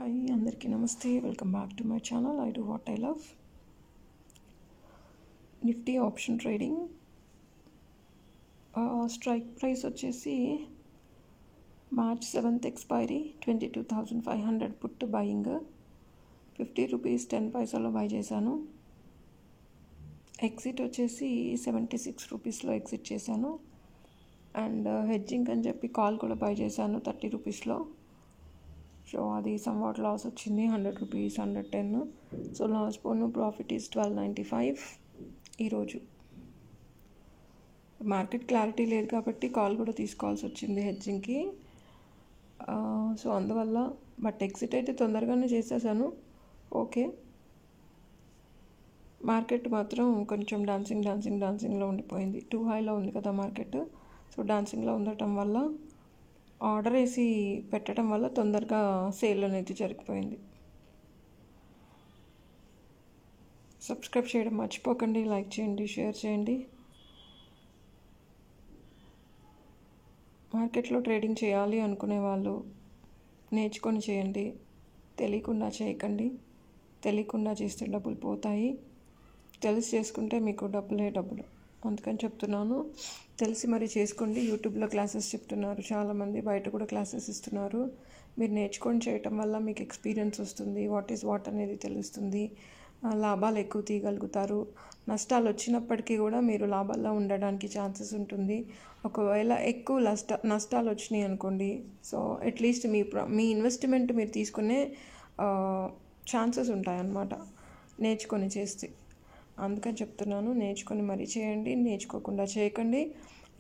Hi అందరికీ నమస్తే. Welcome back to my channel. I do what I love. Nifty option trading. Strike price వచ్చేసి March 7th expiry 22,500 put buying. 50 rupees 10 పైసాలో buy చేశాను. Exit వచ్చేసి 76 రూపీస్లో exit చేశాను. And hedging అని చెప్పి కాల్ కూడా బై చేశాను 30 రూపీస్లో. సో అది సమ్వాట్ లాస్ వచ్చింది, 100 రూపీస్ 110. సో లాస్ పోను ప్రాఫిట్ ఈస్ 1295 ఈరోజు. మార్కెట్ క్లారిటీ లేదు కాబట్టి కాల్ కూడా తీసుకోవాల్సి వచ్చింది హెడ్జింగ్కి. సో అందువల్ల బట్ ఎగ్జిట్ అయితే తొందరగానే చేసేసాను. ఓకే, మార్కెట్ మాత్రం కొంచెం డాన్సింగ్లో ఉండిపోయింది. టూ హైలో ఉంది కదా మార్కెట్. సో డాన్సింగ్లో ఉండటం వల్ల ఆర్డర్ వేసి పెట్టడం వల్ల తొందరగా సేల్ అనేది జరిగిపోయింది. సబ్స్క్రైబ్ చేయడం మర్చిపోకండి, లైక్ చేయండి, షేర్ చేయండి. మార్కెట్లో ట్రేడింగ్ చేయాలి అనుకునే వాళ్ళు నేర్చుకొని చేయండి, తెలియకుండా చేయకండి. తెలియకుండా చేస్తే డబ్బులు పోతాయి, తెలిసి చేసుకుంటే మీకు డబ్బులే డబ్బులు. అందుకని చెప్తున్నాను, తెలిసి మరి చేసుకోండి. యూట్యూబ్లో క్లాసెస్ చెప్తున్నారు చాలామంది, బయట కూడా క్లాసెస్ ఇస్తున్నారు. మీరు నేర్చుకొని చేయటం వల్ల మీకు ఎక్స్పీరియన్స్ వస్తుంది, వాట్ ఈజ్ వాట్ అనేది తెలుస్తుంది. లాభాలు ఎక్కువ తీయగలుగుతారు. నష్టాలు వచ్చినప్పటికీ కూడా మీరు లాభాల్లో ఉండడానికి ఛాన్సెస్ ఉంటుంది. ఒకవేళ ఎక్కువ నష్టాలు వచ్చినాయి అనుకోండి, సో అట్లీస్ట్ మీ ఇన్వెస్ట్మెంట్ మీరు తీసుకునే ఛాన్సెస్ ఉంటాయన్నమాట నేర్చుకొని చేస్తే. అందుకని చెప్తున్నాను, నేర్చుకొని మరీ చేయండి, నేర్చుకోకుండా చేయకండి.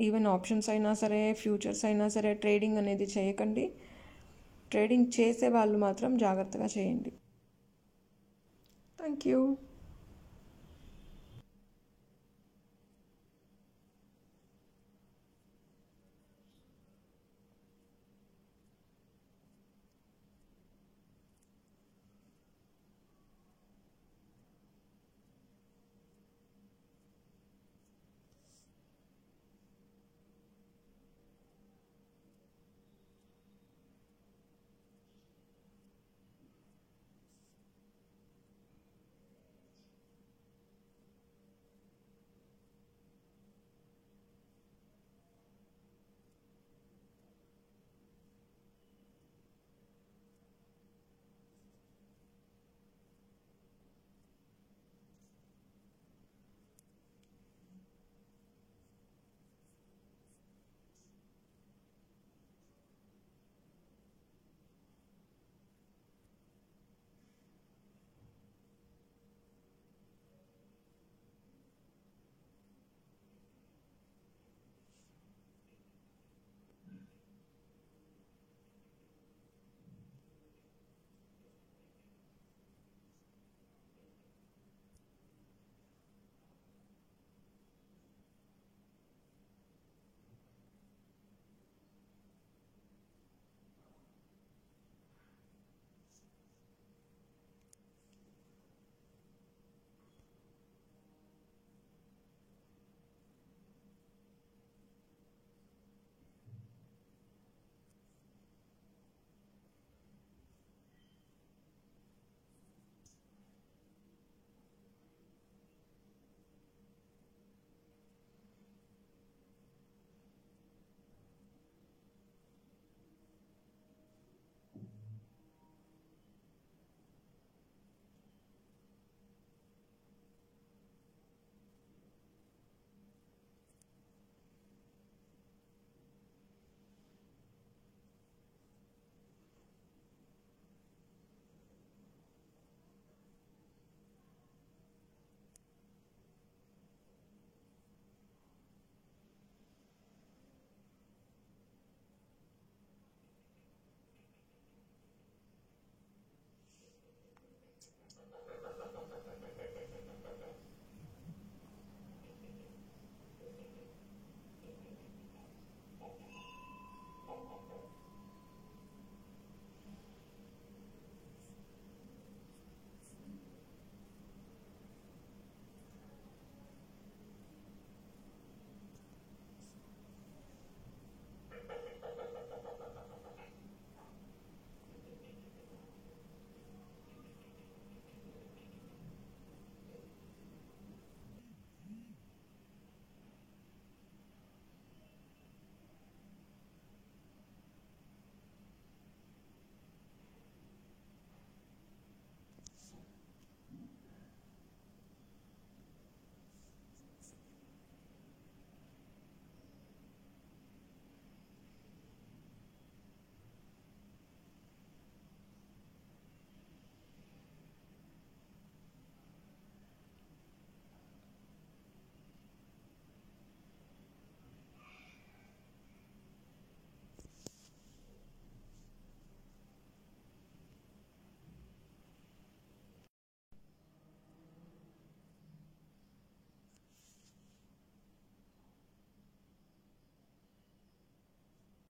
ఈవెన్ ఆప్షన్స్ అయినా సరే, ఫ్యూచర్స్ అయినా సరే, ట్రేడింగ్ అనేది చేయకండి. ట్రేడింగ్ చేసే వాళ్ళు మాత్రం జాగ్రత్తగా చేయండి. Thank you.